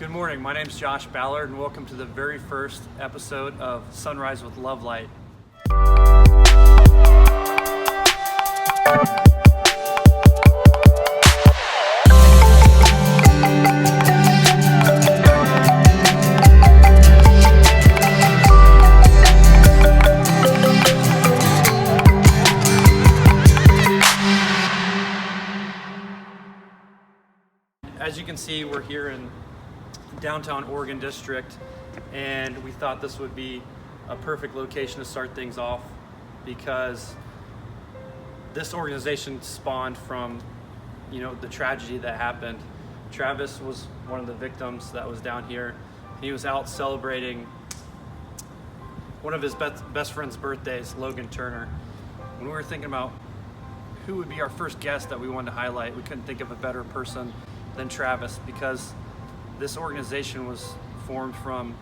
Good morning, my name is Josh Ballard and welcome to the very first episode of Sunrise with LoveLight. As you can see, we're here in downtown Oregon District, and we thought this would be a perfect location to start things off because this organization spawned from, the tragedy that happened. Travis was one of the victims that was down here. He was out celebrating one of his best friend's birthdays, Logan Turner. When we were thinking about who would be our first guest that we wanted to highlight, we couldn't think of a better person than Travis, because this organization was formed from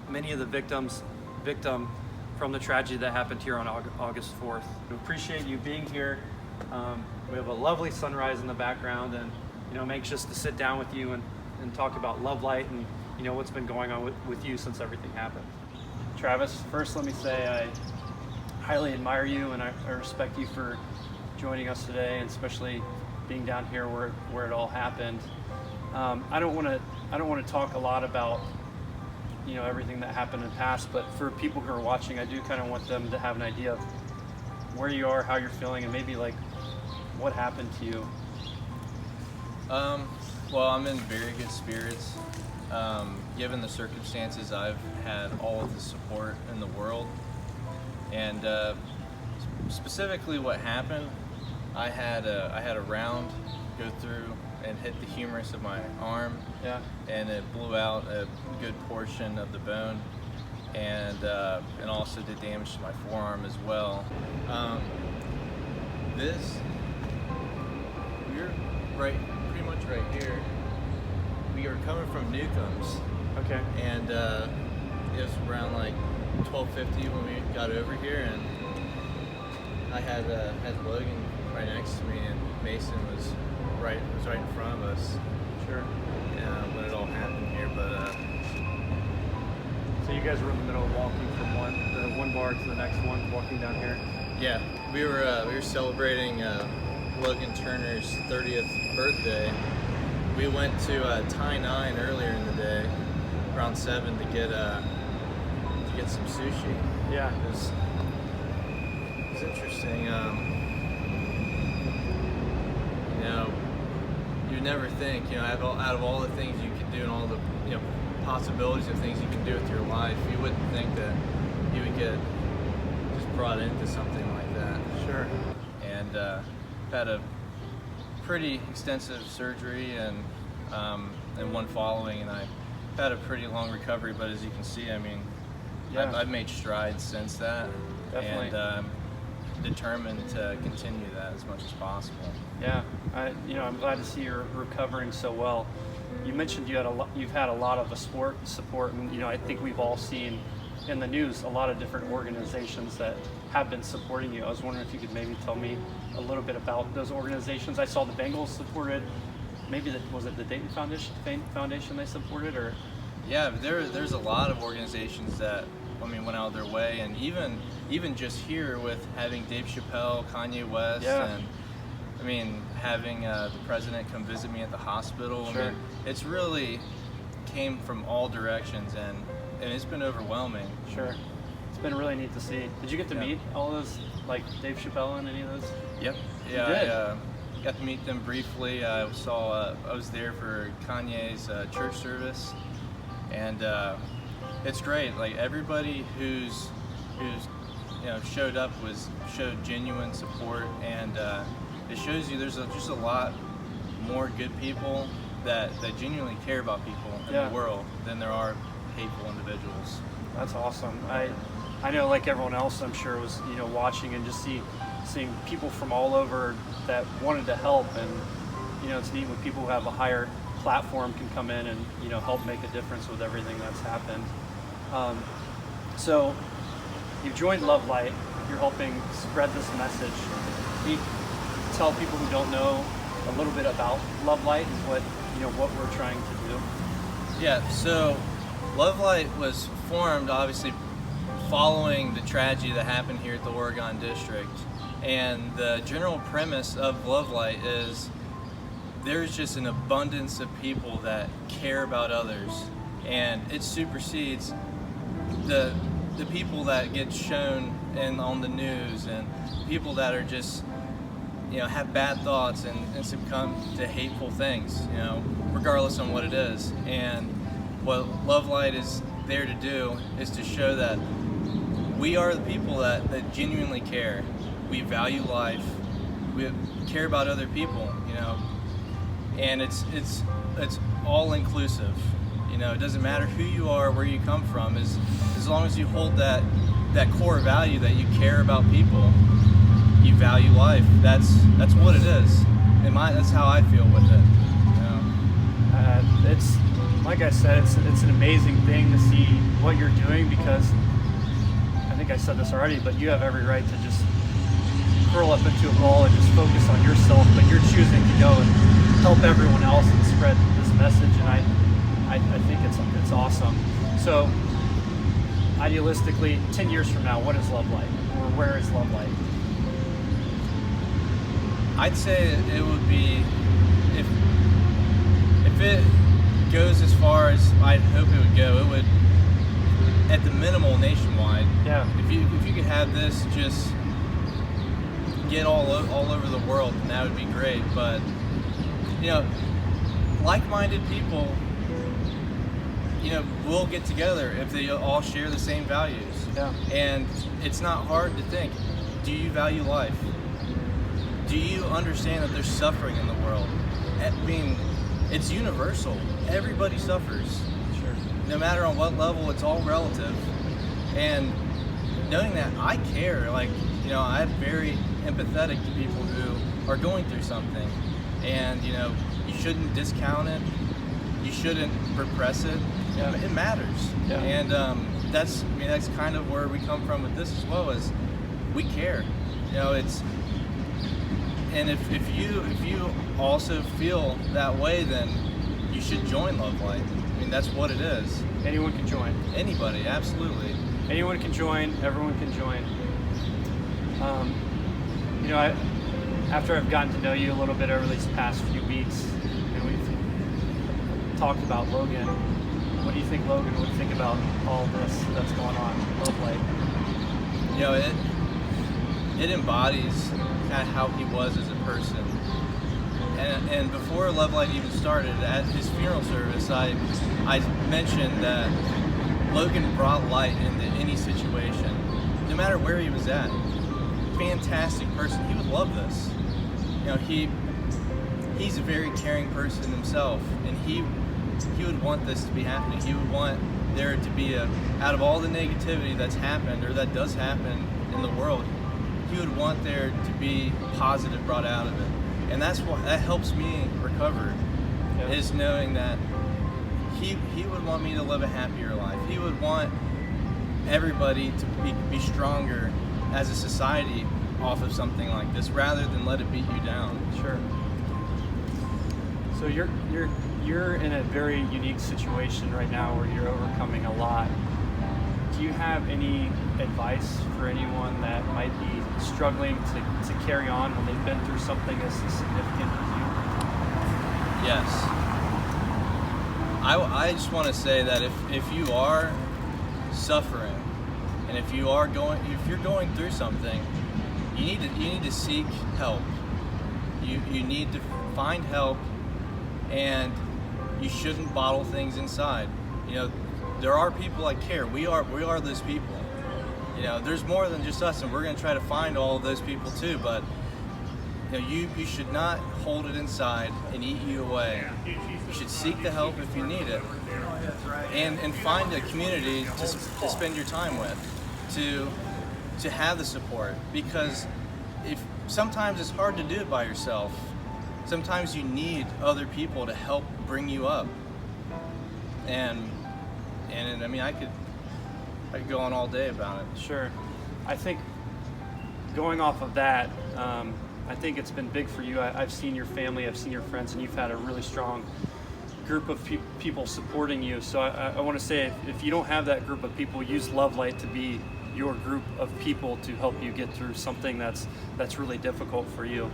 many of the victim from the tragedy that happened here on August 4th. We appreciate you being here. We have a lovely sunrise in the background, and I'm anxious to sit down with you and talk about LoveLight and what's been going on with you since everything happened. Travis, first let me say I highly admire you and I respect you for joining us today, and especially being down here where it all happened. I don't want to talk a lot about everything that happened in the past, but for people who are watching, I do kind of want them to have an idea of where you are, how you're feeling, and maybe like what happened to you. Well, I'm in very good spirits. Given the circumstances, I've had all of the support in the world, and specifically what happened, I had a round go through and hit the humerus of my arm. Yeah. And it blew out a good portion of the bone, and also did damage to my forearm as well. We're pretty much right here. We are coming from Newcomb's. Okay. And it was around like 12:50 when we got over here, and I had Logan right next to me, and Mason was right in front of us. Sure. When it all happened here, but so you guys were in the middle of walking from one bar to the next one, walking down here. Yeah, we were celebrating Logan Turner's 30th birthday. We went to Thai 9 earlier in the day, around 7, to get some sushi. Yeah. It was interesting. You never think, out of all the things you can do and all the possibilities of things you can do with your life, you wouldn't think that you would get just brought into something like that. Sure. And had a pretty extensive surgery and one following, and I had a pretty long recovery. But as you can see, yeah. I've made strides since that. Definitely. And determined to continue that as much as possible. Yeah, I'm glad to see you're recovering so well. You mentioned you've had a lot of support, and I think we've all seen in the news a lot of different organizations that have been supporting you. I was wondering if you could maybe tell me a little bit about those organizations. I saw the Bengals supported. Maybe was it the Dayton Foundation they supported, or? Yeah, there's a lot of organizations that went out of their way, and even just here with having Dave Chappelle, Kanye West, yeah. and having the president come visit me at the hospital. Sure. It's really came from all directions, and it's been overwhelming. Sure. It's been really neat to see. Did you get to meet all those, like Dave Chappelle and any of those? Yep. Yeah. You did? I got to meet them briefly. I was there for Kanye's church service, and it's great. Like, everybody who's showed up showed genuine support, and it shows you there's just a lot more good people that genuinely care about people in the world than there are hateful individuals. That's awesome. I know, like everyone else, I'm sure was watching and just seeing people from all over that wanted to help, and it's neat when people who have a higher platform can come in and help make a difference with everything that's happened. So you've joined LoveLight. You're helping spread this message. Can you tell people who don't know a little bit about LoveLight and what we're trying to do? Yeah, so LoveLight was formed obviously following the tragedy that happened here at the Oregon District. And the general premise of LoveLight is there's just an abundance of people that care about others, and it supersedes the people that get shown on the news, and people that are just, you know, have bad thoughts and succumb to hateful things, you know, regardless on what it is. And what LoveLight is there to do is to show that we are the people that genuinely care. We value life. We care about other people, you know, and it's all inclusive. You know, it doesn't matter who you are, where you come from, as long as you hold that core value that you care about people, you value life. That's what it is. And that's how I feel with it. You know? It's like I said, it's an amazing thing to see what you're doing, because I think I said this already, but you have every right to just curl up into a ball and just focus on yourself, but you're choosing to go and help everyone else and spread this message, and I think it's awesome. So idealistically, 10 years from now, what is LoveLight, or where is LoveLight? I'd say it would be, if it goes as far as I'd hope it would go, it would, at the minimal, nationwide. Yeah. If you could have this just get all over the world, then that would be great. But, you know, like-minded people, you know, will get together if they all share the same values. Yeah. And it's not hard to think, do you value life? Do you understand that there's suffering in the world? I mean, it's universal. Everybody suffers. Sure. No matter on what level, it's all relative. And knowing that, I care. Like, you know, I'm very empathetic to people who are going through something. And, you know, you shouldn't discount it. You shouldn't repress it. Yeah. It matters. Yeah. And that's kind of where we come from with this as well, is we care. You know, and if you also feel that way, then you should join LoveLight. I mean, that's what it is. Anyone can join. Anybody, absolutely. Anyone can join. Everyone can join. You know, after I've gotten to know you a little bit over these past few weeks, and we've talked about Logan, what do you think Logan would think about all this that's going on, LoveLight? You know, it embodies kind of how he was as a person. And before LoveLight even started, at his funeral service, I mentioned that Logan brought light into any situation, no matter where he was at. Fantastic person. He would love this. You know, he's a very caring person himself, and he would want this to be happening. He would want there to be out of all the negativity that's happened, or that does happen in the world, he would want there to be positive brought out of it. And that helps me recover, Yeah. is knowing that he would want me to live a happier life. He would want everybody to be stronger as a society off of something like this, rather than let it beat you down. Sure. So you're in a very unique situation right now where you're overcoming a lot. Do you have any advice for anyone that might be struggling to carry on when they've been through something as significant as you? Yes. I just want to say that if you are suffering, and if you're going through something, you need to seek help. You need to find help, and you shouldn't bottle things inside. You know, there are people that care. We are those people. You know, there's more than just us, and we're going to try to find all of those people too. But you know, you should not hold it inside and eat you away. You should seek the help if you need it, and find a community to spend your time with, to have the support. Because sometimes it's hard to do it by yourself. Sometimes you need other people to help bring you up. And I mean, I could go on all day about it. Sure. I think going off of that, I think it's been big for you. I've seen your family, I've seen your friends, and you've had a really strong group of people supporting you. So I want to say, if you don't have that group of people, use LoveLight to be your group of people to help you get through something that's really difficult for you.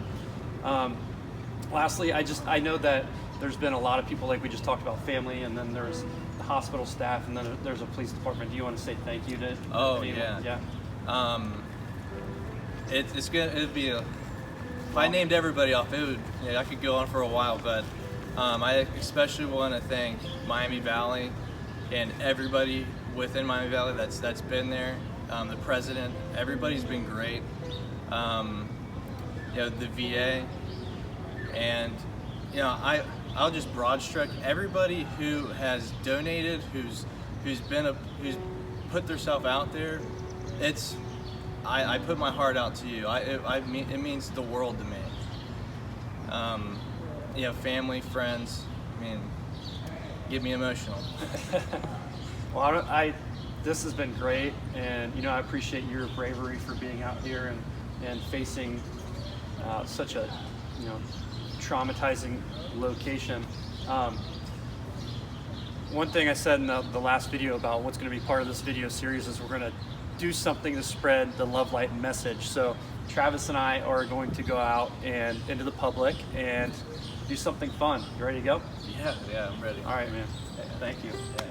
Lastly, I know that there's been a lot of people, like we just talked about, family, and then there's the hospital staff, and then there's a police department. Do you want to say thank you to anyone? Yeah. It'd be if I named everybody off, I could go on for a while, but I especially want to thank Miami Valley and everybody within Miami Valley that's been there. The president, everybody's been great. The VA, and I'll just broad stroke everybody who has donated, who's put themselves out there. I put my heart out to you. It means the world to me. Family, friends. Get me emotional. Well, this has been great, and I appreciate your bravery for being out here and facing such a traumatizing location. One thing I said in the last video about what's going to be part of this video series is we're going to do something to spread the LoveLight message. So Travis and I are going to go out and into the public and do something fun. You ready to go? Yeah, I'm ready. All right, man. Thank you. Yeah.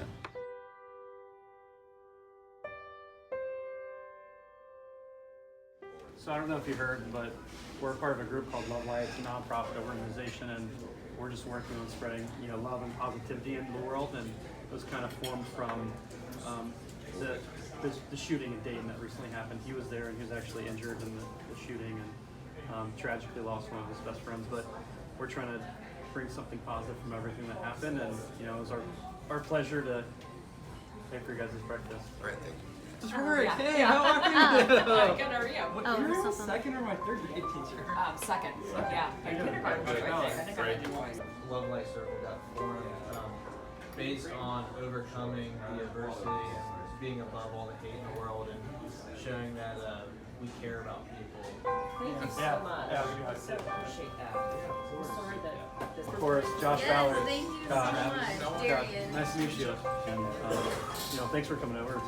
So I don't know if you heard, but we're part of a group called LoveLight. It's a nonprofit organization, and we're just working on spreading, love and positivity into the world. And it was kind of formed from the shooting in Dayton that recently happened. He was there, and he was actually injured in the shooting, and tragically lost one of his best friends. But we're trying to bring something positive from everything that happened, and it was our pleasure to pay for your guys' breakfast. All right, thank you. Yeah. Hey, how are you? Good, how are you? You're my second or my third grade teacher? Second. Yeah. Kindergarten was right there. LoveLight Circle got formed based on overcoming the adversity and being above all the hate in the world and showing that we care about people. Thank you so much. I so appreciate that. I'm sorry that this Of course, Josh Yes, Ballard. thank you so much, Darian. Nice to meet you. And thanks for coming over to